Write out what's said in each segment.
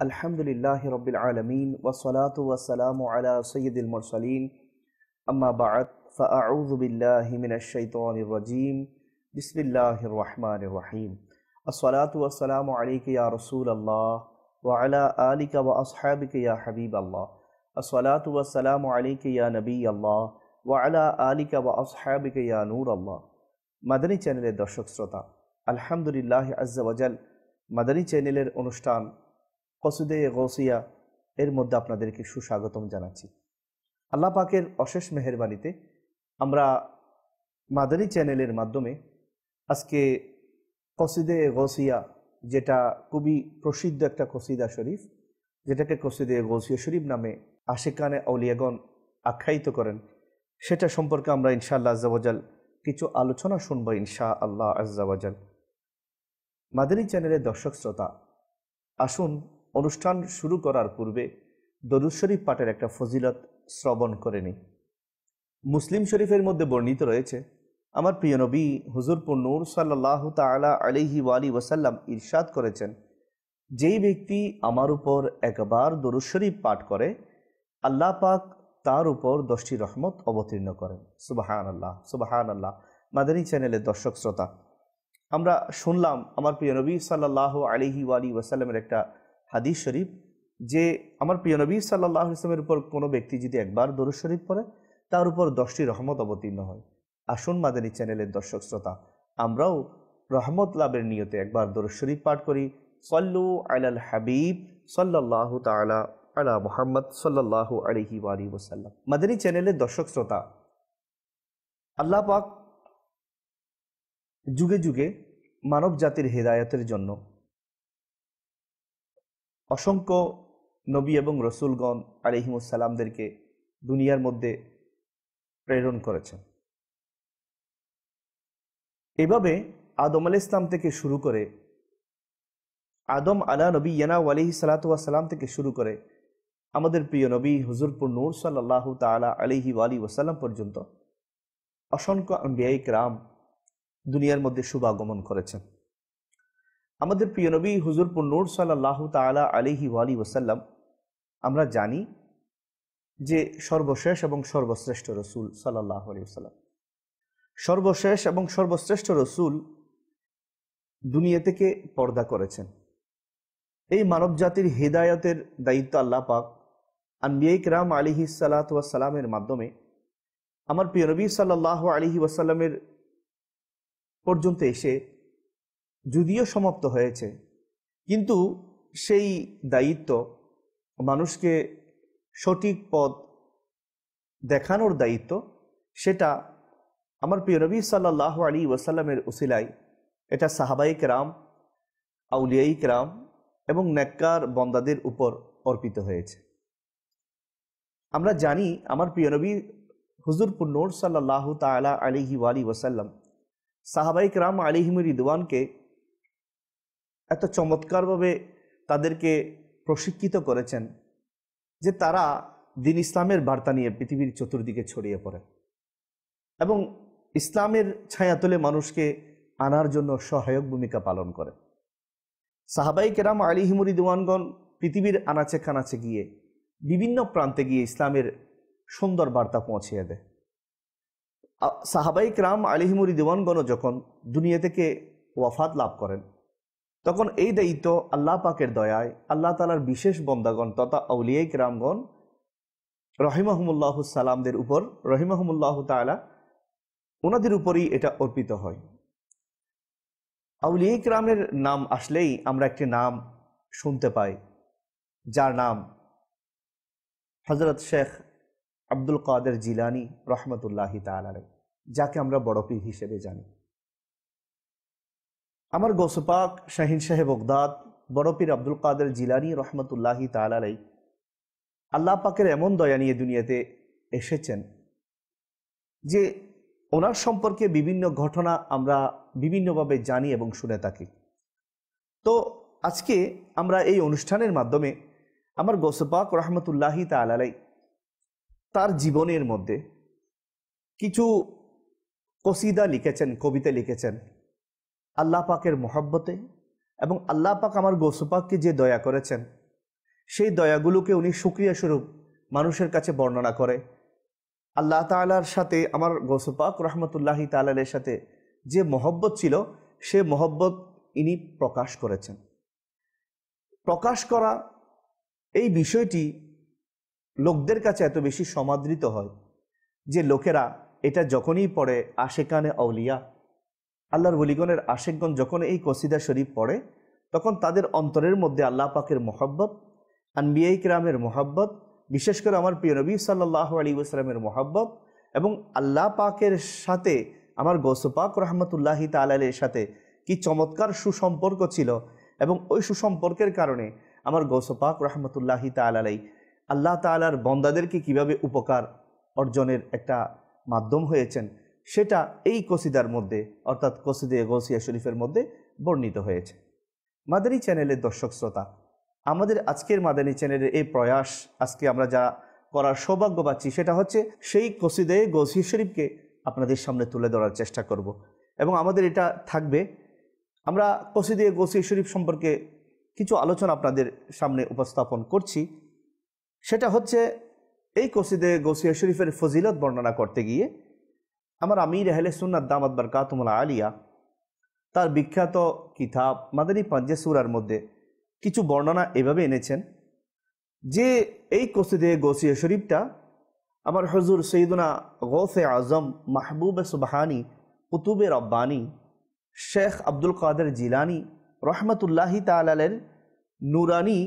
अल्हम्दुलिल्लाहि रब्बिल आलमीन वस्सलातु वस्सलामु अला सय्यिदिल मुरसलीन अम्मा बअद फ़अऊज़ु बिल्लाहि मिनश शैतानिर रजीम बिस्मिल्लाहिर रहमानिर रहीम अस्सलातु वस्सलामु अलैका या रसूलल्लाह व अला आलिका व अस्हाबिका या हबीबल्लाह अस्सलातु वस्सलामु अलैका या नबियल्लाह व अला आलिका व अस्हाबिका या नूरल्लाह। মাদানী চ্যানেলের দর্শক শ্রোতা, আলহামদুলিল্লাহ আজ্জা ওয়াজাল মাদানী চ্যানেলের অনুষ্ঠান কসিদে গৌসিয়া এর মধ্যে আপনাদেরকে সুস্বাগতম জানাচ্ছি। আল্লাহ পাকের অশেষ মেহেরবানিতে আমরা মাদানী চ্যানেলের মাধ্যমে আজকে কসিদে গৌসিয়া, যেটা খুবই প্রসিদ্ধ একটা কসিদা শরীফ, যেটাকে কসিদে গৌসিয়া শরীফ নামে আশিকানে আউলিয়াগণ আখ্যায়িত করেন, সেটা সম্পর্কে আমরা ইনশাআল্লাহ আজ্জা ওয়াজাল কিছু আলোচনা শুনবো ইনশাআল্লাহ আজ্জা ওয়াজাল। মাদানী চ্যানেলের দর্শক শ্রোতা, আসুন অনুষ্ঠান শুরু করার পূর্বে দরুদ শরীফ পাঠের একটা ফজিলত শ্রবণ করে নিই। মুসলিম শরীফের মধ্যে বর্ণিত রয়েছে, আমার প্রিয় নবী হুজুর নূর সাল্লাল্লাহু তাআলা আলাইহি ওয়াসাল্লাম ইরশাদ করেছেন, যেই ব্যক্তি আমার উপর একবার দরুদ শরীফ পাঠ করে আল্লাহ পাক তার উপর 10টি রহমত অবতীর্ণ করেন। সুবহানাল্লাহ, সুবহানাল্লাহ। মাদানী চ্যানেলের দর্শক শ্রোতা, আমরা শুনলাম আমার প্রিয় নবী সাল্লাল্লাহু আলাইহি ওয়াসাল্লামের একটা হাদিস শরীফ, যে আমার প্রিয় নবী সাল্লাল্লাহু আলাইহি ওয়াসাল্লামের উপর কোনো ব্যক্তি যদি একবার দরুদ শরীফ পড়ে তার উপর 10টি রহমত অবতীর্ণ হয়। আসুন মাদানী চ্যানেলের দর্শক শ্রোতা, আমরাও রহমত লাভের নিয়তে একবার দরুদ শরীফ পাঠ করি। সল্লু আলাল হাবিব সাল্লাল্লাহু তাআলা আলা মুহাম্মদ সাল্লাল্লাহু আলাইহি ওয়াসাল্লাম। মাদানী চ্যানেলের দর্শক শ্রোতা, আল্লাহ পাক যুগে যুগে মানব জাতির হেদায়েতের জন্য অসংখ্য নবী এবং রসুলগণ আলাইহিমুসসালামদেরকে দুনিয়ার মধ্যে প্রেরণ করেছেন। এভাবে আদম আলাইহিস সালাম থেকে শুরু করে আদম আলা নবিয়্যিনা আলাইহিস সালাতু ওয়াস সালাম থেকে শুরু করে আমাদের প্রিয় নবী হুজুর নূর সাল্লাল্লাহু তাআলা আলাইহি ওয়াসাল্লাম পর্যন্ত অসংখ্য আম্বিয়া ইকরাম দুনিয়ার মধ্যে শুভাগমন করেছেন। আমাদের প্রিয় নবী হুজুর নূর সাল্লাল্লাহু তাআলা আলাইহি ওয়াসাল্লাম আমরা জানি যে সর্বশেষ এবং সর্বশ্রেষ্ঠ রসুল সাল্লাল্লাহু আলাইহি ওয়াসাল্লাম, সর্বশেষ এবং সর্বশ্রেষ্ঠ রসুল দুনিয়া থেকে পর্দা করেছেন। এই মানব জাতির হিদায়াতের দায়িত্ব আল্লাহ পাক আম্বিয়া ইকরাম আলাইহিস সালাতু ওয়াস সালামের মাধ্যমে আমার প্রিয় নবী সাল্লাল্লাহু আলাইহি ওয়াসাল্লামের পর্যন্ত এসে যদিও সমাপ্ত হয়েছে, কিন্তু সেই দায়িত্ব মানুষকে সঠিক পথ দেখানোর দায়িত্ব, সেটা আমার প্রিয় নবী সাল্লাল্লাহু আলাইহি ওয়াসাল্লামের উসিলায় এটা সাহাবায়ে কেরাম, আউলিয়ায়ে কেরাম এবং নেককার বান্দাদের উপর অর্পিত হয়েছে। আমরা জানি আমার প্রিয় নবী হুজুর নূর সাল্লাল্লাহু তাআলা আলাইহি ওয়াসাল্লাম সাহাবায়ে কেরাম আলাইহিমুর রিদওয়ানকে এত চমৎকারভাবে তাদেরকে প্রশিক্ষিত করেছেন যে তারা দ্বীন ইসলামের বার্তা নিয়ে পৃথিবীর চতুর্দিকে ছড়িয়ে পড়ে এবং ইসলামের ছায়াতলে মানুষকে আনার জন্য সহায়ক ভূমিকা পালন করে। সাহাবায়ে কেরাম আলাইহিমুর রিদওয়ানগণ পৃথিবীর আনাচে কানাচে গিয়ে বিভিন্ন প্রান্তে গিয়ে ইসলামের সুন্দর বার্তা পৌঁছিয়ে দেয়। সাহাবায়ে কেরাম আলাইহিমুর রিদওয়ানগণ যখন দুনিয়া থেকে ওয়াফাত লাভ করেন, তখন এই দায়িত্ব আল্লাহ পাকের দয়ায় আল্লাহ তাআলার বিশেষ বন্দাগণ তথা আউলিয়ায়ে কেরামগণ রহিমাহুমুল্লাহু সালামদের উপর, রহিমাহুমুল্লাহু তাআলা ওনাদের উপরই এটা অর্পিত হয়। আউলিয়ায়ে কেরামের নাম আসলেই আমরা একটি নাম শুনতে পাই, যার নাম হযরত শেখ আব্দুল কাদের জিলানী রহমতুল্লাহি তাআলা আলাইহি, যাকে আমরা বড় পীর হিসেবে জানি। আমার গৌসে পাক শাহিন সাহেব বগদাদ বড় পীর আব্দুল কাদের জিলানী রহমতুল্লাহি তাআলা আলাইহি আল্লাহ পাকের এমন দয়া নিয়ে দুনিয়াতে এসেছেন যে ওনার সম্পর্কে বিভিন্ন ঘটনা আমরা বিভিন্নভাবে জানি এবং শুনে থাকি। তো আজকে আমরা এই অনুষ্ঠানের মাধ্যমে আমার গৌসে পাক রহমতুল্লাহি তাআলা আলাইহি তার জীবনের মধ্যে কিছু কসিদা লিখেছেন, কবিতা লিখেছেন আল্লাহ পাকের মহব্বতে, এবং আল্লাহ পাক আমার গৌসে পাককে যে দয়া করেছেন সেই দয়াগুলোকে উনি শুকরিয়া স্বরূপ মানুষের কাছে বর্ণনা করে। আল্লাহ তাআলার সাথে আমার গৌসে পাক রহমতুল্লাহি তাআলার সাথে যে মহব্বত ছিল, সে মহব্বত ইনি প্রকাশ করেছেন। প্রকাশ করা এই বিষয়টি লোকদের কাছে এত বেশি সমাদৃত হয় যে লোকেরা এটা যখনই পড়ে, আশেকানে আউলিয়া, আল্লাহর ওলিগণের আশেকগণ যখন এই কসিদা শরীফ পড়ে, তখন তাদের অন্তরের মধ্যে আল্লাহ পাকের মহব্বত, আনবিয়া কিরামের মহব্বত, বিশেষ করে আমার প্রিয় নবী সাল্লাল্লাহু আলাইহি ওয়াসাল্লামের মহব্বত এবং আল্লাহ পাকের সাথে আমার গৌসে পাক রহমতুল্লাহি তাআলার সাথে কি চমৎকার সুসম্পর্ক ছিল, এবং ওই সুসম্পর্কের কারণে আমার গৌসে পাক রহমতুল্লাহি তাআলা আল্লাহ তাআলার বন্দাদেরকে কিভাবে উপকার অর্জনের একটা মাধ্যম হয়েছেন, সেটা এই কসিদার মধ্যে অর্থাৎ কসিদে গৌসিয়া শরীফের মধ্যে বর্ণিত হয়েছে। মাদানী চ্যানেলের দর্শক শ্রোতা, আমাদের আজকের মাদানী চ্যানেলের এই প্রয়াস আজকে আমরা যা করার সৌভাগ্য পাচ্ছি, সেটা হচ্ছে সেই কসিদে গৌসিয়া শরীফকে আপনাদের সামনে তুলে ধরার চেষ্টা করব। এবং আমাদের এটা থাকবে, আমরা কসিদে গৌসিয়া শরীফ সম্পর্কে কিছু আলোচনা আপনাদের সামনে উপস্থাপন করছি। সেটা হচ্ছে এই কসিদে গৌসিয়া শরীফের ফজিলত বর্ণনা করতে গিয়ে আমার আমির আহলে সুন্নাত দামাত বারকাতুহুল আলিয়া তার বিখ্যাত কিতাব মাদানী পাঞ্জে সূরার মধ্যে কিছু বর্ণনা এভাবে এনেছেন যে এই কসিদে গৌসিয়া শরীফটা আমার হুজুর সৈয়দনা গৌসে আজম মাহবুবে সুবহানি কুতুবে রব্বানি শেখ আব্দুল কাদের জিলানি রহমতুল্লাহি তাআলার নুরানি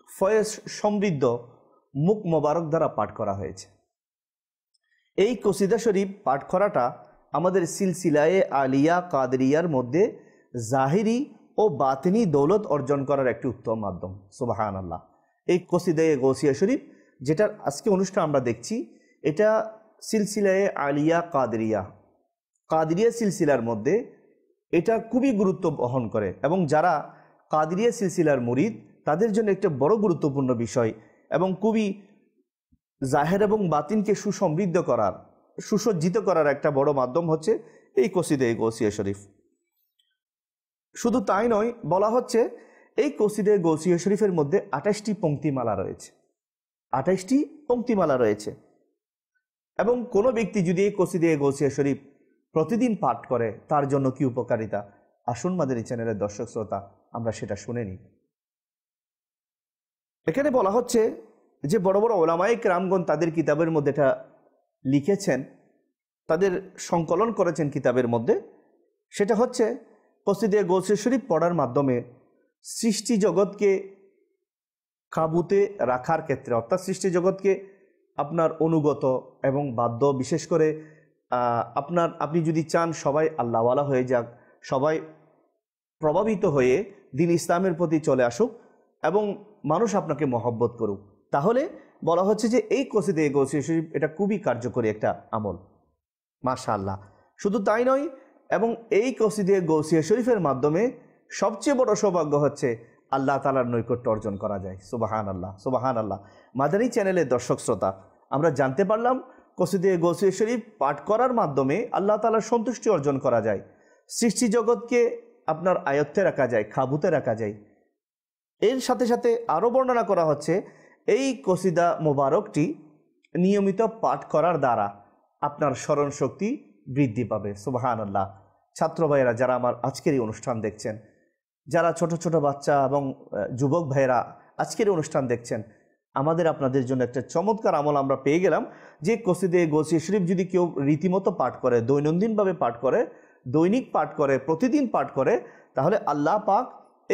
ফয়েজ সমৃদ্ধ মুখ মোবারক দ্বারা পাঠ করা হয়েছে। এই কসিদা শরীফ পাঠ করাটা আমাদের সিলসিলায়ে আলিয়া কাদরিয়ার মধ্যে জাহিরি ও বাতিনি দৌলত অর্জন করার একটি উত্তম মাধ্যম। সুবহানাল্লাহ। এই কসিদা গৌসিয়া শরীফ যেটার আজকে অনুষ্ঠান আমরা দেখছি, এটা সিলসিলায়ে আলিয়া কাদরিয়া সিলসিলার মধ্যে এটা খুবই গুরুত্ব বহন করে, এবং যারা কাদরিয়া সিলসিলার মুরিদ তাদের জন্য একটা বড় গুরুত্বপূর্ণ বিষয় এবং খুবই জাহের এবং বাতিনকে সুসমৃদ্ধ করার, সুসজ্জিত করার একটা বড় মাধ্যম হচ্ছে এই কসিদে গৌসিয়া শরীফ। শুধু তাই নয়, বলা হচ্ছে এই কসিদে গৌসিয়া শরীফের মধ্যে 28টি পংক্তিমালা রয়েছে। 28টি পংক্তিমালা রয়েছে, এবং কোনো ব্যক্তি যদি এই কসিদে গৌসিয়া শরীফ প্রতিদিন পাঠ করে তার জন্য কি উপকারিতা, আসুন মাদানী চ্যানেলের দর্শক শ্রোতা আমরা সেটা শুনে নিই। এখানে বলা হচ্ছে যে বড় বড় ওলামায়ে কেরামগণ তাদের কিতাবের মধ্যে এটা লিখেছেন, তাদের সংকলন করেছেন কিতাবের মধ্যে। সেটা হচ্ছে কসিদে গৌসিয়া শরীফ পড়ার মাধ্যমে সৃষ্টি জগৎকে কাবুতে রাখার ক্ষেত্রে, অর্থাৎ সৃষ্টি জগৎকে আপনার অনুগত এবং বাধ্য, বিশেষ করে আপনি যদি চান সবাই আল্লাহওয়ালা হয়ে যাক, সবাই প্রভাবিত হয়ে দ্বীন ইসলামের প্রতি চলে আসুক এবং মানুষ আপনাকে মহব্বত করুক, তাহলে বলা হচ্ছে যে এই কসিদে গৌসিয়া শরীফ এটা খুবই কার্যকরী একটা আমল। মাশাআল্লাহ। শুধু তাই নয়, এবং এই কসিদে গৌসিয়া শরীফের মাধ্যমে সবচেয়ে বড় সৌভাগ্য হচ্ছে আল্লাহ তাআলার নৈকট্য অর্জন করা যায়। সুবহানাল্লাহ, সুবহানাল্লাহ। মাদানী চ্যানেলের দর্শক শ্রোতা, আমরা জানতে পারলাম কসিদে গৌসিয়া শরীফ পাঠ করার মাধ্যমে আল্লাহ তাআলার সন্তুষ্টি অর্জন করা যায়, সৃষ্টি জগৎকে আপনার আয়ত্তে রাখা যায়, কাবুতে রাখা যায়। এর সাথে সাথে আরও বর্ণনা করা হচ্ছে এই কসিদা মোবারকটি নিয়মিত পাঠ করার দ্বারা আপনার স্মরণ শক্তি বৃদ্ধি পাবে। সুবহানাল্লাহ। ছাত্র ভাইয়েরা যারা আমার আজকের এই অনুষ্ঠান দেখছেন, যারা ছোট ছোট বাচ্চা এবং যুবক ভাইয়েরা আজকের এই অনুষ্ঠান দেখছেন, আমাদের আপনাদের জন্য একটা চমৎকার আমল আমরা পেয়ে গেলাম যে কসিদে গৌসিয়া শরীফ যদি কেউ রীতিমতো পাঠ করে, দৈনন্দিনভাবে পাঠ করে, দৈনিক পাঠ করে, প্রতিদিন পাঠ করে, তাহলে আল্লাহ পাক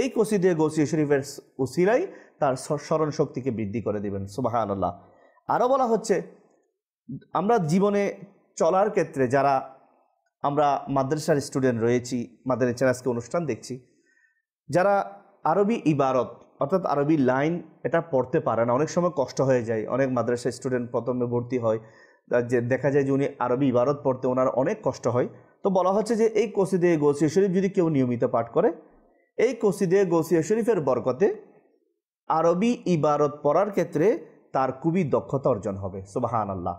এই কসিদে গৌসিয়া শরীফের উসিলায় তার স্মরণ শক্তিকে বৃদ্ধি করে দেবেন। সুবহানাল্লাহ। আরও বলা হচ্ছে আমরা জীবনে চলার ক্ষেত্রে যারা আমরা মাদ্রাসার স্টুডেন্ট রয়েছি, মাদানী চ্যানেল আজকে অনুষ্ঠান দেখছি, যারা আরবি ইবারত অর্থাৎ আরবি লাইন এটা পড়তে পারে না, অনেক সময় কষ্ট হয়ে যায়। অনেক মাদ্রাসা স্টুডেন্ট প্রথমে ভর্তি হয়, যে দেখা যায় যে উনি আরবি ইবারত পড়তে ওনার অনেক কষ্ট হয়। তো বলা হচ্ছে যে এই কসিদে গৌসিয়া শরীফ যদি কেউ নিয়মিত পাঠ করে, এই কসিদে গৌসিয়া শরীফের বরকতে আরবি ইবারত পড়ার ক্ষেত্রে তার খুবই দক্ষতা অর্জন হবে। সুবহানাল্লাহ।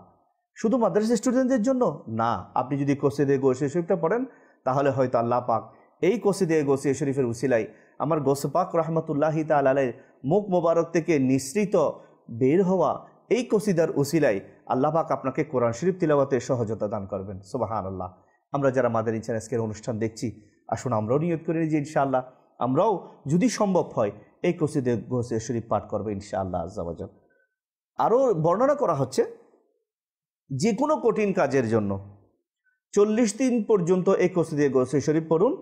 শুধু মাদ্রাসা স্টুডেন্টদের জন্য না, আপনি যদি কসিদে গৌসিয়া শরীফটা পড়েন তাহলে হয়তো আল্লাহ পাক এই কসিদে গৌসিয়া শরীফের উসিলায় আমার গৌসে পাক রহমতুল্লাহি তাআলা আলাইহির মুখ মোবারক থেকে নিঃসৃত বের হওয়া এই কসিদার উসিলায় আল্লাহ পাক আপনাকে কোরআন শরীফ তিলাওয়াতে সহজতা দান করবেন। সুবহানাল্লাহ। আমরা যারা মাদানী চ্যানেলের অনুষ্ঠান দেখছি, আসুন আমরাও নিয়ত করে নিই যে ইনশাআল্লাহ আমরাও যদি সম্ভব হয় এই কসিদে গৌসে শরীফ পাঠ করবো ইনশাআল্লাহ আজ্জা ওয়া জাল। আরও বর্ণনা করা হচ্ছে যে কোনো কঠিন কাজের জন্য 40 দিন পর্যন্ত এই কসিদে গৌসে শরীফ পড়ুন,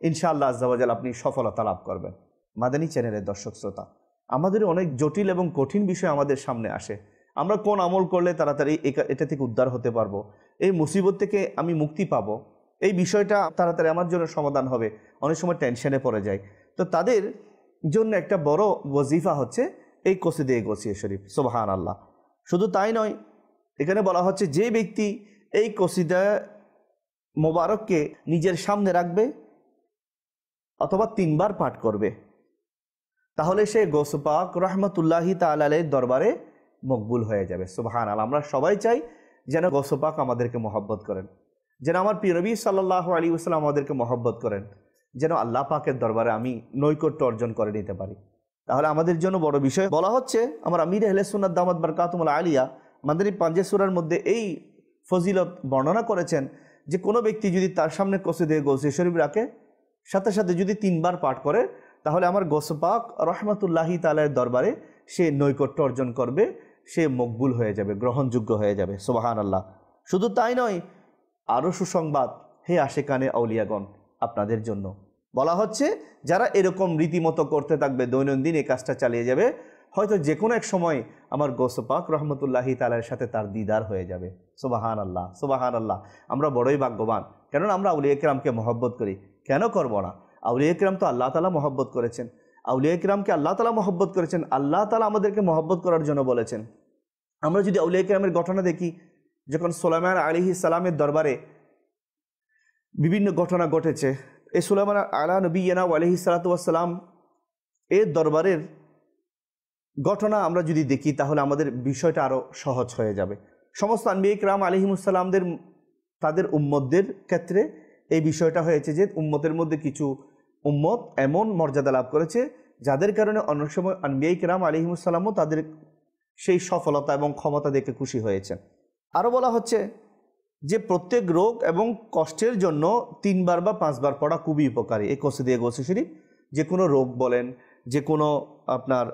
ইনশাআল্লাহ আজ্জা ওয়া জাল আপনি সফলতা লাভ করবেন। মাদানী চ্যানেলের দর্শক শ্রোতা, আমাদের অনেক জটিল এবং কঠিন বিষয় আমাদের সামনে আসে। আমরা কোন আমল করলে তাড়াতাড়ি এটা থেকে উদ্ধার হতে পারবো, এই মুসিবত থেকে আমি মুক্তি পাবো, এই বিষয়টা তাড়াতাড়ি আমার জন্য সমাধান হবে, অনেক সময় টেনশনে পড়ে যায়। তো তাদের জন্য একটা বড় ওয়াজিফা হচ্ছে এই কসিদে গৌসিয়া শরীফ। সুবহানাল্লাহ। শুধু তাই নয়, এখানে বলা হচ্ছে যে ব্যক্তি এই কসিদা মোবারককে নিজের সামনে রাখবে অথবা 3 বার পাঠ করবে, তাহলে সে গৌসে পাক রহমতুল্লাহি তাআলা আলাইহির দরবারে মকবুল হয়ে যাবে। সুবহানাল্লাহ। আমরা সবাই চাই যেন গৌসে পাক আমাদেরকে মহব্বত করেন, যেন আমার প্রিয় নবী সাল্লাল্লাহু আলাইহি ওয়াসাল্লাম আমাদেরকে মহব্বত করেন, যেন আল্লাহ পাকের দরবারে আমি নৈকট্য অর্জন করে নিতে পারি। তাহলে আমাদের জন্য বড় বিষয় বলা হচ্ছে, আমার আমির আহলে সুন্নাত দামাত বারকাতুহুল আলিয়া মাদানী পাঞ্জে সূরার মধ্যে এই ফজিলত বর্ণনা করেছেন যে কোনো ব্যক্তি যদি তার সামনে কসিদে গৌসে শরীফ রাখে, সাথে সাথে যদি 3 বার পাঠ করে, তাহলে আমার গৌসে পাক রহমতুল্লাহি তাআলার দরবারে সে নৈকট্য অর্জন করবে, সে মকবুল হয়ে যাবে, গ্রহণযোগ্য হয়ে যাবে। সুবহানাল্লাহ। শুধু তাই নয়, আরও সুসংবাদ হে আশেকানে আউলিয়াগণ, আপনাদের জন্য বলা হচ্ছে যারা এরকম রীতিমতো করতে থাকবে, দৈনন্দিন এই কাজটা চালিয়ে যাবে, হয়তো যে কোনো এক সময় আমার গৌসে পাক রহমতুল্লাহি তাআলার সাথে তার দিদার হয়ে যাবে। সুবহানাল্লাহ, সুবহানাল্লাহ। আমরা বড়ই ভাগ্যবান, কেননা আমরা আউলিয়া কিরামকে মহব্বত করি। কেন করব না? আউলিয়া কিরাম তো আল্লাহ তাআলা মহব্বত করেছেন, আউলিয়া কিরামকে আল্লাহ তাআলা মহব্বত করেছেন, আল্লাহ তাআলা আমাদেরকে মহব্বত করার জন্য বলেছেন। আমরা যদি আউলিয়া কিরামের ঘটনা দেখি, যখন সুলাইমান আলাইহিস সালামের দরবারে বিভিন্ন ঘটনা ঘটেছে, এই সুলাইমান আলা নবিয়্যিনা আলাইহিস সালাতু ওয়াস সালাম এর দরবারের ঘটনা আমরা যদি দেখি, তাহলে আমাদের বিষয়টা আরও সহজ হয়ে যাবে। সমস্ত আম্বিয়া কিরাম আলাইহিমুস সালামদের তাদের উম্মতদের ক্ষেত্রে এই বিষয়টা হয়েছে যে উম্মতের মধ্যে কিছু উম্মত এমন মর্যাদা লাভ করেছে যাদের কারণে অনেক সময় আম্বিয়া কিরাম আলাইহিমুস সালামও তাদের সেই সফলতা এবং ক্ষমতা দেখে খুশি হয়েছে। আরও বলা হচ্ছে যে প্রত্যেক রোগ এবং কষ্টের জন্য 3 বার বা 5 বার পড়া খুবই উপকারী। এই কসিদে গৌসে শরীফ যে কোনো রোগ বলেন, যে কোনো আপনার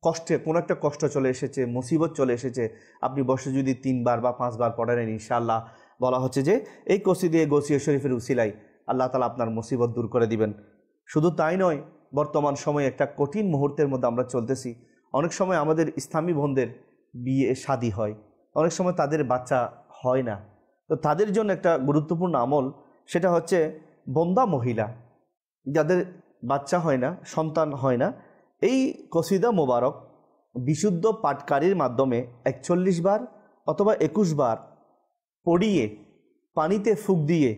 কষ্টে কোনো একটা কষ্ট চলে এসেছে, মুসিবত চলে এসেছে, আপনি বসে যদি 3 বার বা 5 বার পড়েন, ইনশাআল্লাহ বলা হচ্ছে যে এই কসিদে গৌসিয়া শরীফের উসিলায় আল্লাহ তাআলা আপনার মুসিবত দূর করে দিবেন। শুধু তাই নয়, বর্তমান সময়ে একটা কঠিন মুহূর্তের মধ্যে আমরা চলতেছি। অনেক সময় আমাদের ইসলামী বোনদের বিয়ে শাদী হয়, অনেক সময় তাদের বাচ্চা হয় না। তো তাদের জন্য একটা গুরুত্বপূর্ণ আমল, সেটা হচ্ছে বন্দা মহিলা যাদের বাচ্চা হয় না, সন্তান হয় না, এই কসিদা মোবারক বিশুদ্ধ পাঠকারীর মাধ্যমে 41 বার অথবা 21 বার পড়িয়ে পানিতে ফুঁক দিয়ে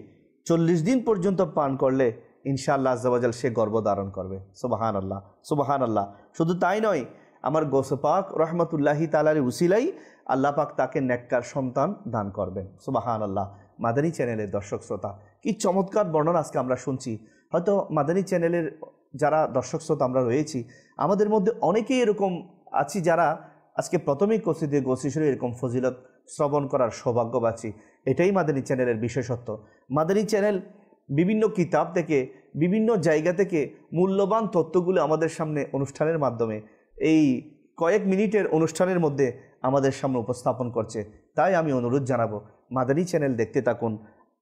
40 দিন পর্যন্ত পান করলে ইনশাআল্লাহ আজ্জা ওয়া জাল সে গর্ভধারণ করবে। সুবহানাল্লাহ, সুবহানাল্লাহ। শুধু তাই নয়, আমার গৌসে পাক রহমতুল্লাহি তাআলার উসিলাই আল্লাহ পাক তাকে নেককার সন্তান দান করবেন। সুবহানাল্লাহ। মাদানী চ্যানেলের দর্শক শ্রোতা, কি চমৎকার বর্ণনা আজকে আমরা শুনছি। হয়তো মাদানী চ্যানেলের যারা দর্শক শ্রোতা আমরা রয়েছি, আমাদের মধ্যে অনেকেই এরকম আছি যারা আজকে প্রথমেই কসিদে গৌসিয়া শরীফ এরকম ফজিলত শ্রবণ করার সৌভাগ্য পাচ্ছি। এটাই মাদানী চ্যানেলের বিশেষত্ব। মাদানী চ্যানেল বিভিন্ন কিতাব থেকে, বিভিন্ন জায়গা থেকে মূল্যবান তথ্যগুলো আমাদের সামনে অনুষ্ঠানের মাধ্যমে এই কয়েক মিনিটের অনুষ্ঠানের মধ্যে আমাদের সামনে উপস্থাপন করছে। তাই আমি অনুরোধ জানাবো, মাদানী চ্যানেল দেখতে থাকুন,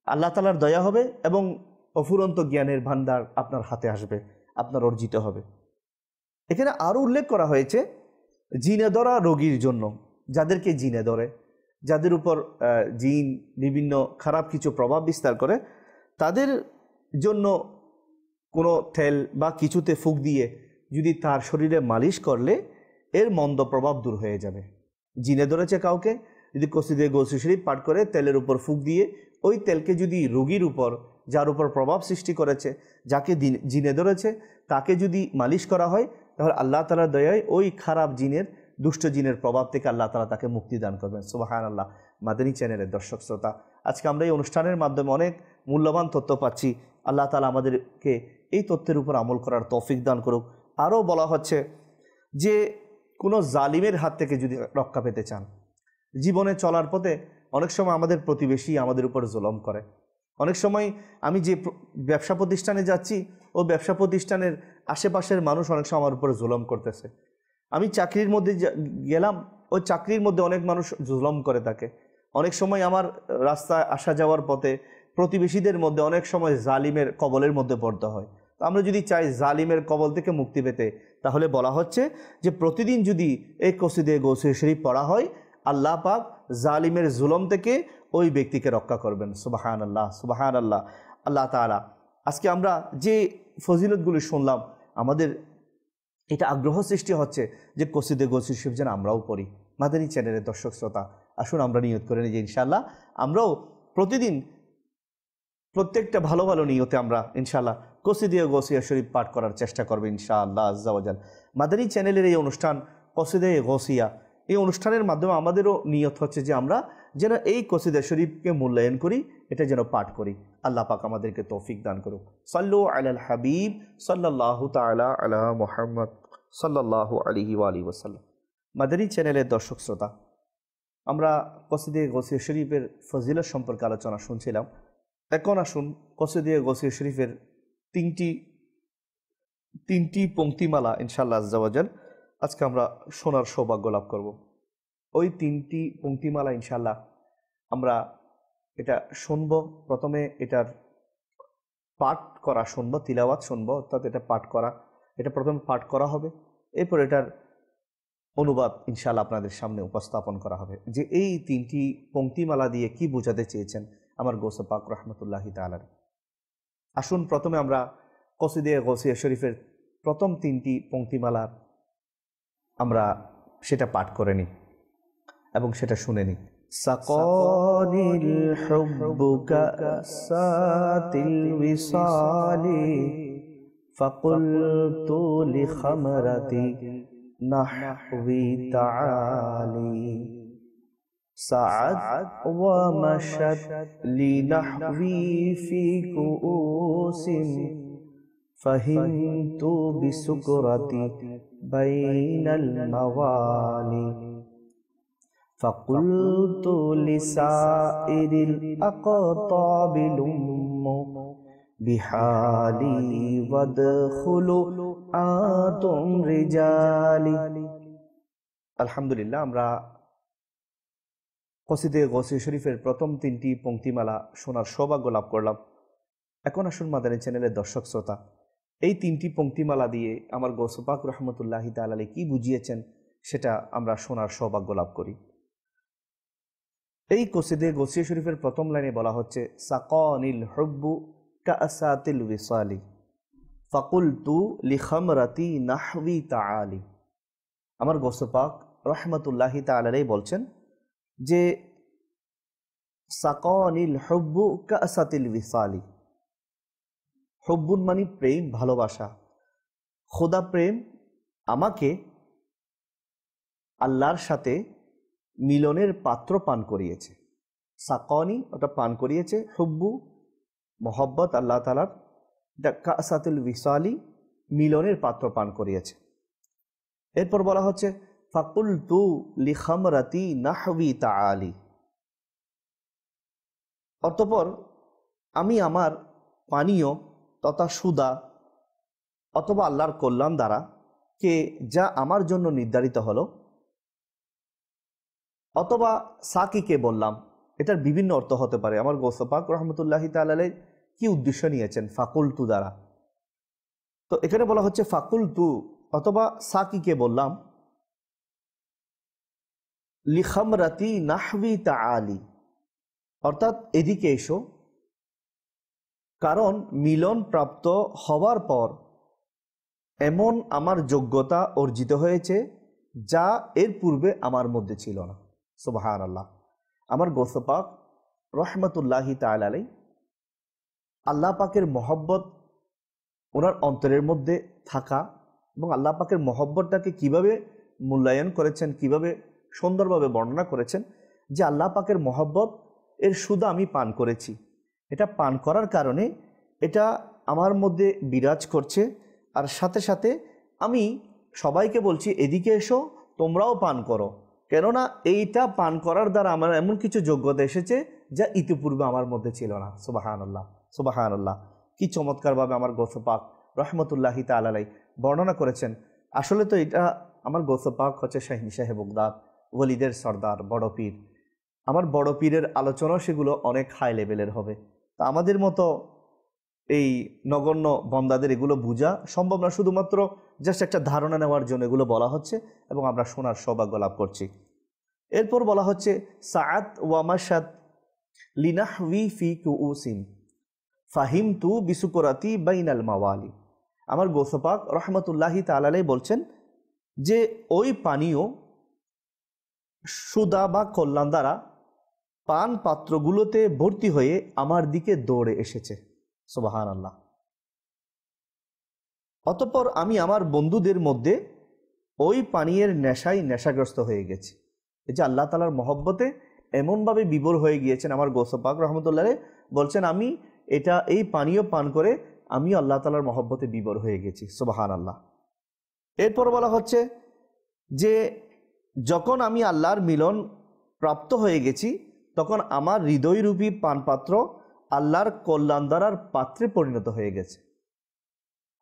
আল্লাহ তাআলার দয়া হবে এবং অফুরন্ত জ্ঞানের ভান্ডার আপনার হাতে আসবে, আপনার অর্জিত হবে। এখানে আরও উল্লেখ করা হয়েছে জিনে ধরা রোগীর জন্য, যাদেরকে জিনে ধরে, যাদের উপর জিন বিভিন্ন খারাপ কিছু প্রভাব বিস্তার করে, তাদের জন্য কোনো তেল বা কিছুতে ফুঁক দিয়ে যদি তার শরীরে মালিশ করলে এর মন্দ প্রভাব দূর হয়ে যাবে। জিনে ধরেছে কাউকে, যদি কসিদে গৌসিয়া শরীফ পাঠ করে তেলের উপর ফুঁক দিয়ে ওই তেলকে যদি রোগীর উপর, যার উপর প্রভাব সৃষ্টি করেছে, যাকে জিনে ধরেছে, তাকে যদি মালিশ করা হয়, তাহলে আল্লাহ তাআলার দয়ায় ওই খারাপ জিনের, দুষ্ট জিনের প্রভাব থেকে আল্লাহ তাআলা তাকে মুক্তি দান করবেন। সুবহানাল্লাহ। মাদানী চ্যানেলের দর্শক শ্রোতা, আজকে আমরা এই অনুষ্ঠানের মাধ্যমে অনেক মূল্যবান তথ্য পাচ্ছি। আল্লাহ তাআলা আমাদেরকে এই তথ্যের উপর আমল করার তৌফিক দান করুক। আরও বলা হচ্ছে যে কোনো জালিমের হাত থেকে যদি রক্ষা পেতে চান, জীবনে চলার পথে অনেক সময় আমাদের প্রতিবেশী আমাদের উপর জুলুম করে। অনেক সময় আমি যে ব্যবসা প্রতিষ্ঠানে যাচ্ছি, ও ব্যবসা প্রতিষ্ঠানের আশেপাশের মানুষ অনেক সময় আমার উপর জুলুম করতেছে। আমি চাকরির মধ্যে গেলাম, ওই চাকরির মধ্যে অনেক মানুষ জুলুম করে থাকে। অনেক সময় আমার রাস্তায় আসা যাওয়ার পথে প্রতিবেশীদের মধ্যে অনেক সময় জালিমের কবলের মধ্যে পড়তে হয়। তো আমরা যদি চাই জালিমের কবল থেকে মুক্তি পেতে, তাহলে বলা হচ্ছে যে প্রতিদিন যদি এই কসিদে গৌসে শরীফ পড়া হয়, আল্লাহ পাক জালিমের জুলম থেকে ওই ব্যক্তিকে রক্ষা করবেন। সুবহানাল্লাহ, সুবহানাল্লাহ। আল্লাহ তাআলা, আজকে আমরা যে ফজিলতগুলি শুনলাম, আমাদের এটা আগ্রহ সৃষ্টি হচ্ছে যে কসিদে গৌসে শরীফ যেন আমরাও পড়ি। মাদানী চ্যানেলের দর্শক শ্রোতা, আসুন আমরা নিয়ত করে নিই যে ইনশাআল্লাহ আমরাও প্রতিদিন প্রত্যেকটা ভালো ভালো নিয়তে আমরা ইনশাআল্লাহ কসিদে গৌসিয়া শরীফ পাঠ করার চেষ্টা করবো ইনশাআল্লাহ আজ্জা ওয়া জাল। মাদানী চ্যানেলের এই অনুষ্ঠান কসিদে গৌসিয়া, এই অনুষ্ঠানের মাধ্যমে আমাদেরও নিয়ত হচ্ছে যে আমরা যেন এই কসিদা শরীফকে মূল্যায়ন করি, এটা যেন পাঠ করি। আল্লাহ পাক আমাদেরকে তৌফিক দান করুক। সাল্লু আলাল হাবিব সাল্লাল্লাহু তাআলা আলা মুহাম্মদ সাল্লাল্লাহু আলাইহি ওয়া আলিহি ওয়াসাল্লাম। মাদানী চ্যানেলের দর্শক শ্রোতা, আমরা কসিদে গৌসিয়া শরীফের ফজিলত সম্পর্কে আলোচনা শুনছিলাম। এখন আসুন কসিদে গৌসিয়া শরীফের তিনটি পংক্তিমালা ইনশাআল্লাহ আজ্জা ওয়া জাল আজকে আমরা শোনার সৌভাগ্য লাভ করব। ওই তিনটি পংক্তিমালা ইনশাআল্লাহ আমরা এটা শুনব। প্রথমে এটার পাঠ করা শুনব, তিলাওয়াত শুনব, অর্থাৎ এটা পাঠ করা, এটা প্রথমে পাঠ করা হবে। এরপর এটার অনুবাদ ইনশাআল্লাহ আপনাদের সামনে উপস্থাপন করা হবে যে এই তিনটি পংক্তিমালা দিয়ে কি বোঝাতে চেয়েছেন আমার গৌসে পাক রহমতুল্লাহি তাআলা। আসুন প্রথমে আমরা কসিদে গৌসিয়া শরীফের প্রথম তিনটি পংক্তিমালা আমরা সেটা পাঠ করে নিই এবং সেটা শুনে নিই। সাকানিল হুব্বু কাসাতিল বিসালি ফাকুলতু লিখামরাতি নাহবি তাআলি সাআদ ওয়া মাশাত লিনাহবি ফি কুউসিন ফাহিমতু বিসুকরাতি বাইনাল মাওয়ালি فقلت لسائر الأقطاب لموا بحالي وادخلوا آتم رجالي। আলহামদুলিল্লাহ, আমরা কসিদে গৌসিয়া শরীফের প্রথম তিনটি পংক্তিমালা শোনার সৌভাগ্য লাভ করলাম। এখন আসুন মাদানী চ্যানেলের দর্শক শ্রোতা, এই তিনটি পংক্তিমালা দিয়ে আমার গৌসে পাক রহমতুল্লাহি তাআলা কি বুঝিয়েছেন সেটা আমরা শোনার সৌভাগ্য লাভ করি। এই কসিদে গৌসিয়া শরীফের প্রথম লাইনে বলা হচ্ছে সাকানিল হুব্বু কাসাতিল বিসালি ফাকুলতু লিখামরাতি নাহবি তাআলি। আমার গৌসে পাক রহমতুল্লাহি তাআলা বলছেন যে সাকানিল হুব্বু কাসাতিল বিসালি, হুব্বুন মানে প্রেম, ভালোবাসা, খোদা প্রেম আমাকে আল্লাহর সাথে মিলনের পাত্র পান করিয়েছে। সাকানি ওটা পান করিয়েছে, হুব্বু মোহব্বত আল্লাহ তাআলার, কাসাতুল বিসালি মিলনের পাত্র পান করিয়েছে। এরপর বলা হচ্ছে ফাকুলতু লিখামরাতি নাহবি তাআলি, অতঃপর আমি আমার পানীয় তথা সুদা অথবা আল্লাহর কল্যাণ দ্বারা কে যা আমার জন্য নির্ধারিত হলো, অথবা সাকিকে বললাম, এটার বিভিন্ন অর্থ হতে পারে। আমার গৌসে পাক রহমতুল্লাহি তাআলা কি উদ্দেশ্য নিয়েছেন ফাকুলতু দ্বারা, তো এখানে বলা হচ্ছে ফাকুলতু অথবা সাকিকে বললাম লিখামরাতি নাহবি তাআলি, অর্থাৎ এদিকে এসো, কারণ মিলন প্রাপ্ত হওয়ার পর এমন আমার যোগ্যতা অর্জিত হয়েছে যা এর পূর্বে আমার মধ্যে ছিল না। সুবহানাল্লাহ। আমার গৌসে পাক রহমতুল্লাহি তাআলা আলাইহি আল্লাহ পাকের মহব্বত ওনার অন্তরের মধ্যে থাকা এবং আল্লাহ পাকের মহব্বতটাকে কিভাবে মূল্যায়ন করেছেন, কিভাবে সুন্দরভাবে বর্ণনা করেছেন যে আল্লাহ পাকের মহব্বত এর সুদা আমি পান করেছি। এটা পান করার কারণে এটা আমার মধ্যে বিরাজ করছে। আর সাথে সাথে আমি সবাইকে বলছি, এদিকে এসো, তোমরাও পান করো, কেননা এইটা পান করার দ্বারা আমার এমন কিছু যোগ্যতা এসেছে যা ইতিপূর্বে আমার মধ্যে ছিল না। সুবহানাল্লাহ, সুবহানাল্লাহ। কি চমৎকারভাবে আমার গৌসে পাক রহমতুল্লাহি তাআলা আলাইহি বর্ণনা করেছেন। আসলে তো এটা আমার গৌসে পাক হচ্ছে শাহিনশাহে বাগদাদ, ওলিদের সর্দার, বড় পীর। আমার বড় পীরের আলোচনাও সেগুলো অনেক হাই লেভেলের হবে। তা আমাদের মতো এই নগণ্য বন্দাদের এগুলো বোঝা সম্ভব না। শুধুমাত্র জাস্ট একটা ধারণা নেওয়ার জন্য এগুলো বলা হচ্ছে এবং আমরা শোনার সৌভাগ্য লাভ করছি। এরপর বলা হচ্ছে সাআত ওয়ামাশাত লিনাহউই ফি কুউসিন ফাহিমতু বিসুকুরাতি বাইনাল মাওয়ালি। আমার গৌসে পাক রহমতুল্লাহি তাআলা আলাইহি বলছেন যে ওই পানীয় সুদা বা কল্যাণ দ্বারা পান পাত্রগুলোতে ভর্তি হয়ে আমার দিকে দৌড়ে এসেছে। সুবহানাল্লাহ। অতঃপর আমি আমার বন্ধুদের মধ্যে ওই পানীয়ের নেশায় নেশাগ্রস্ত হয়ে গেছি। এই যে আল্লাহ তাআলার মহব্বতে এমনভাবে বিভোর হয়ে গিয়েছেন আমার গৌসে পাক রহমতুল্লাহ বলছেন, আমি এই পানীয় পান করে আমি আল্লাহ তাআলার মহব্বতে বিভোর হয়ে গেছি। সুবহানাল্লাহ। এরপর বলা হচ্ছে যে যখন আমি আল্লাহর মিলন প্রাপ্ত হয়ে গেছি তখন আমার হৃদয়রূপী পানপাত্র আল্লাহর কল্যাণ দ্বারার পাত্রে পরিণত হয়ে গেছে।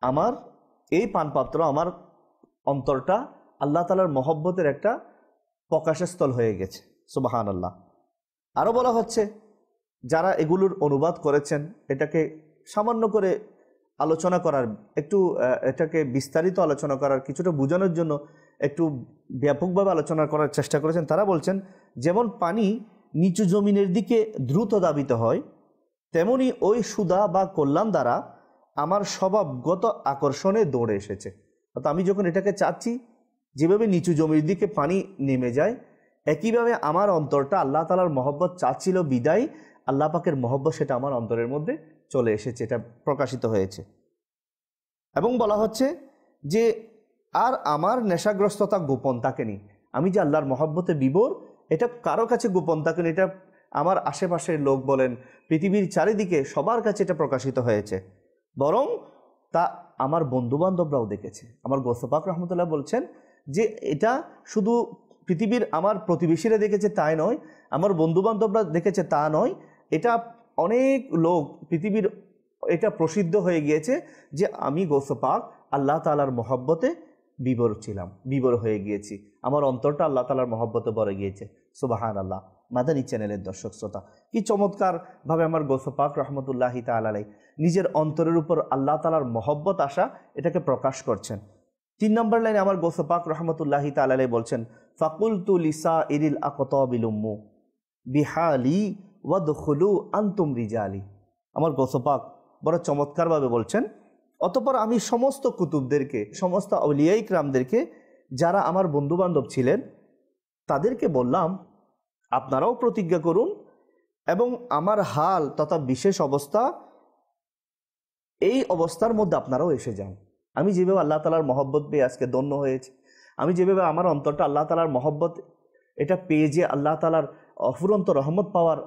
আমার এই পানপাত্র, আমার অন্তরটা আল্লাহ তাআলার মহব্বতের একটা প্রকাশস্থল হয়ে গেছে। সুবহানাল্লাহ। আরও বলা হচ্ছে যারা এগুলোর অনুবাদ করেছেন, এটাকে সামান্য করে আলোচনা করার, একটু এটাকে বিস্তারিত আলোচনা করার, কিছুটা বোঝানোর জন্য একটু ব্যাপকভাবে আলোচনা করার চেষ্টা করেছেন। তারা বলছেন যেমন পানি নিচু জমিনের দিকে দ্রুত ধাবিত হয়, তেমনি ওই সুধা বা কল্যাণ দ্বারা আমার স্বভাবগত আকর্ষণে দৌড়ে এসেছে। অর্থাৎ আমি যখন এটাকে চাচ্ছি, যেভাবে নিচু জমির দিকে পানি নেমে যায়, একইভাবে আমার অন্তরটা আল্লাহ তাআলার মহব্বত চাচ্ছিল বিদায় আল্লাহ পাকের মহব্বত সেটা আমার অন্তরের মধ্যে চলে এসেছে, এটা প্রকাশিত হয়েছে। এবং বলা হচ্ছে যে আর আমার নেশাগ্রস্ততা গোপন থাকেনি। আমি যে আল্লাহর মহব্বতে বিভোর, এটা কারো কাছে গোপন থাকেনি, এটা আমার আশেপাশের লোক বলেন, পৃথিবীর চারিদিকে সবার কাছে এটা প্রকাশিত হয়েছে, বরং তা আমার বন্ধুবান্ধবরাও দেখেছে। আমার গৌসে পাক রহমতুল্লাহ বলছেন যে এটা শুধু পৃথিবীর আমার প্রতিবেশীরা দেখেছে তাই নয়, আমার বন্ধুবান্ধবরা দেখেছে তা নয়, এটা অনেক লোক পৃথিবীর এটা প্রসিদ্ধ হয়ে গিয়েছে যে আমি গৌসে পাক আল্লাহ তাআলার মহব্বতে বিভোর হয়ে গিয়েছি, আমার অন্তরটা আল্লাহ তাআলার মহব্বতে ভরে গিয়েছে। সুবহানাল্লাহ। মাদানী চ্যানেলের দর্শক শ্রোতা, কি চমৎকারভাবে আমার গৌসে পাক রহমতুল্লাহি তাআলা আলাইহি নিজের অন্তরের উপর আল্লাহ তাআলার মহব্বত আসা এটাকে প্রকাশ করছেন। 3 নম্বর লাইনে আমার গৌসে পাক রহমতুল্লাহি তাআলা আলাইহি বলছেন, ফাকুলতু লিসাইরিল আকতাবিল উম্মু বিহালি ওয়াদখুলু আনতুম রিজালি। আমার গৌসে পাক বড় চমৎকারভাবে বলছেন, অতঃপর আমি সমস্ত কুতুবদেরকে, সমস্ত আউলিয়া ইকরামদেরকে যারা আমার বন্ধুবান্ধব ছিলেন তাদেরকে বললাম, আপনারাও প্রতিজ্ঞা করুন এবং আমার হাল তথা বিশেষ অবস্থা, এই অবস্থার মধ্যে আপনারাও এসে যান। আমি যেভাবে আল্লাহ তাআলার মহব্বত পেয়ে আজকে ধন্য হয়েছে, আমি যেভাবে আমার অন্তরটা আল্লাহ তাআলার মহব্বত এটা পেয়ে যে আল্লাহ তাআলার অফুরন্ত রহমত পাওয়ার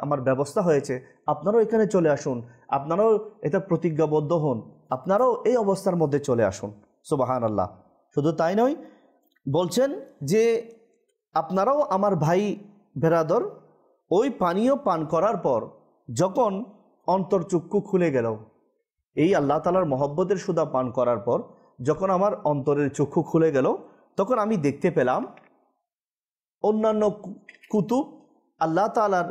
আমার ব্যবস্থা হয়েছে, আপনারাও এখানে চলে আসুন, আপনারাও এটা প্রতিজ্ঞাবদ্ধ হন, আপনারাও এই অবস্থার মধ্যে চলে আসুন। সুবহানাল্লাহ। শুধু তাই নয়, বলছেন যে আপনারাও আমার ভাই বেরাদর, ওই পানীয় পান করার পর যখন অন্তর্চক্ষু খুলে গেল, এই আল্লাহ তাআলার মহব্বতের সুধা পান করার পর যখন আমার অন্তরের চক্ষু খুলে গেল, তখন আমি দেখতে পেলাম অন্যান্য কুতুব, আল্লাহ তাআলার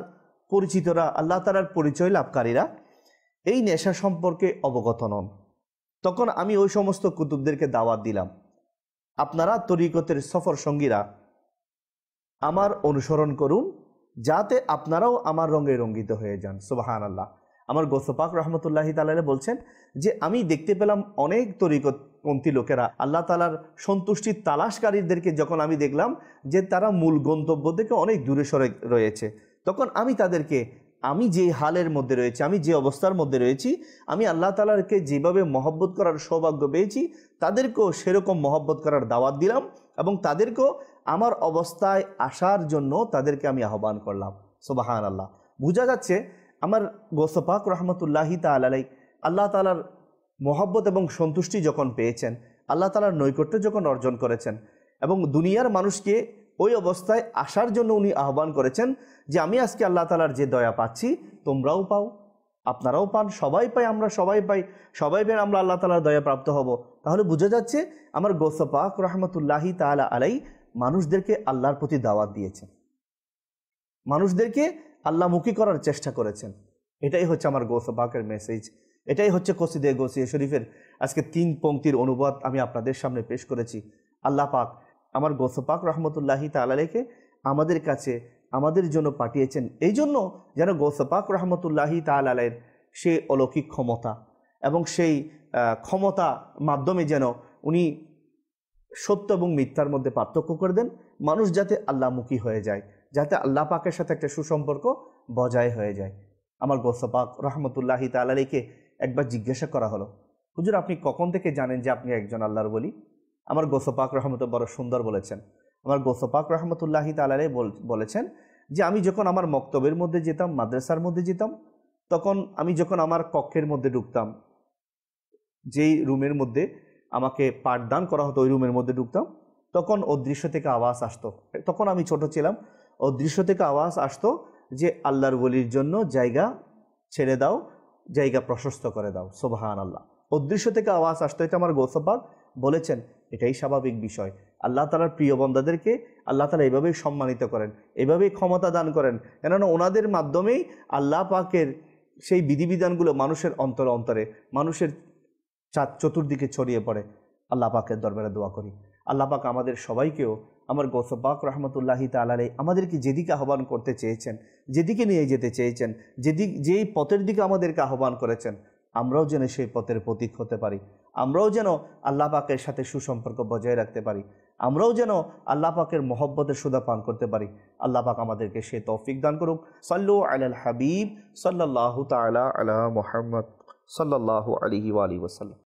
পরিচিতরা, আল্লাহ তাআলার পরিচয় লাভকারীরা এই নেশা সম্পর্কে অবগত নন। তখন আমি ওই সমস্ত কুতুবদেরকে দাওয়াত দিলাম, আপনারা তরিকতের সফর সঙ্গীরা আমার অনুসরণ করুন, যাতে আপনারাও আমার রঙে রঙ্গিত হয়ে যান। সুবহানাল্লাহ। আমার গৌসে পাক রহমতুল্লাহি তাআলা বলছেন যে আমি দেখতে পেলাম অনেক তরিকতপন্থী লোকেরা, আল্লাহ তাআলার সন্তুষ্টির তালাশকারীদেরকে যখন আমি দেখলাম যে তারা মূল গন্তব্য থেকে অনেক দূরে সরে রয়েছে, তখন আমি তাদেরকে, আমি যে হালের মধ্যে রয়েছি, আমি যে অবস্থার মধ্যে রয়েছি, আমি আল্লাহ তাআলাকে যেভাবে মহব্বত করার সৌভাগ্য পেয়েছি, তাদেরকেও সেরকম মহব্বত করার দাওয়াত দিলাম এবং তাদেরকেও আমার অবস্থায় আসার জন্য তাদেরকে আমি আহ্বান করলাম। সুবহানাল্লাহ। বোঝা যাচ্ছে আমার গৌস পাক রহমতুল্লাহি তাআলা আলাইহি আল্লাহ তাআলার মহব্বত এবং সন্তুষ্টি যখন পেয়েছেন, আল্লাহ তাআলার নৈকট্য যখন অর্জন করেছেন এবং দুনিয়ার মানুষকে ওই অবস্থায় আসার জন্য উনি আহ্বান করেছেন যে আমি আজকে আল্লাহ তাআলার যে দয়া পাচ্ছি তোমরাও পাও, আপনারাও পান, সবাই পাই, আমরা সবাই পাই, সবাই পেয়ে আমরা আল্লাহ তাআলার দয়া প্রাপ্ত হব। তাহলে বোঝা যাচ্ছে আমার গৌস পাক রহমতুল্লাহি তাআলা আলাইহি মানুষদেরকে আল্লাহর প্রতি দাওয়াত দিয়েছেন, মানুষদেরকে আল্লাহমুখী করার চেষ্টা করেছেন। এটাই হচ্ছে আমার গৌস পাকের মেসেজ, এটাই হচ্ছে কসিদে গৌসিয়া শরীফের আজকে 3 পংক্তির অনুবাদ আমি আপনাদের সামনে পেশ করেছি। আল্লাহ পাক আমার গৌস পাক রহমতুল্লাহি তাআলা আলাইহিকে আমাদের কাছে আমাদের জন্য পাঠিয়েছেন, এই জন্য যেন গৌস পাক রহমতুল্লাহি তাআলা আলাইহির সেই অলৌকিক ক্ষমতা এবং সেই ক্ষমতা মাধ্যমে যেন উনি সত্য এবং মিথ্যার মধ্যে পার্থক্য করে দেন, মানুষ যাতে আল্লাহমুখী হয়ে যায়, যাতে আল্লাহ পাকের সাথে একটা সুসম্পর্ক বজায় হয়ে যায়। আমার গৌস পাক রহমতুল্লাহি তাআলা আলাইহিকে একবার জিজ্ঞাসা করা হলো, হুজুর আপনি কখন থেকে জানেন যে আপনি একজন আল্লাহর ওলি? আমার গৌস পাক রহমতুল্লাহ বড় সুন্দর বলেছেন। আমার গৌস পাক রহমতুল্লাহি তাআলা আলাইহি বলেছেন যে আমি যখন আমার মক্তবের মধ্যে যেতাম, মাদ্রাসার মধ্যে যেতাম, তখন আমি যখন আমার কক্ষের মধ্যে ঢুকতাম, যেই রুমের মধ্যে আমাকে পাঠদান করা হতো ওই রুমের মধ্যে ঢুকতাম, তখন অদৃশ্য থেকে আওয়াজ আসতো, তখন আমি ছোট ছিলাম, অদৃশ্য থেকে আওয়াজ আসতো যে আল্লাহর ওলির জন্য জায়গা ছেড়ে দাও, জায়গা প্রশস্ত করে দাও, সুবহানাল্লাহ। অদৃশ্য থেকে আওয়াজ আসতো, এটা আমার গৌস পাক বলেছেন। এটাই স্বাভাবিক বিষয়। আল্লাহ তাআলার প্রিয় বান্দাদেরকে আল্লাহ তাআলা এভাবেই সম্মানিত করেন, এভাবেই ক্ষমতা দান করেন, কেননা ওনাদের মাধ্যমেই আল্লাহ পাকের সেই বিধিবিধানগুলো মানুষের অন্তরে অন্তরে, মানুষের চতুর্দিকে ছড়িয়ে পড়ে। আল্লাহ পাকের দরবারে দোয়া করি আল্লাহ পাক আমাদের সবাইকেও আমার গৌস পাক রহমতুল্লাহি তাআলা আলাইহি আমাদেরকে যেদিকে আহ্বান করতে চেয়েছেন, যেদিকে নিয়ে যেতে চেয়েছেন, যেই পথের দিকে আমাদেরকে আহ্বান করেছেন, আমরাও যেন সেই পথের প্রতীক হতে পারি, আমরাও যেন আল্লাহ পাকের সাথে সুসম্পর্ক বজায় রাখতে পারি, আমরাও যেন আল্লাহ পাকের মহব্বতের সুধা পান করতে পারি। আল্লাহ পাক আমাদেরকে সে তৌফিক দান করুক। সাল্লু আলাল হাবিব সাল্লাল্লাহু তাআলা আলা মুহাম্মদ সাল্লাল্লাহু আলাইহি ওয়া আলিহি ওয়াসাল্লাম।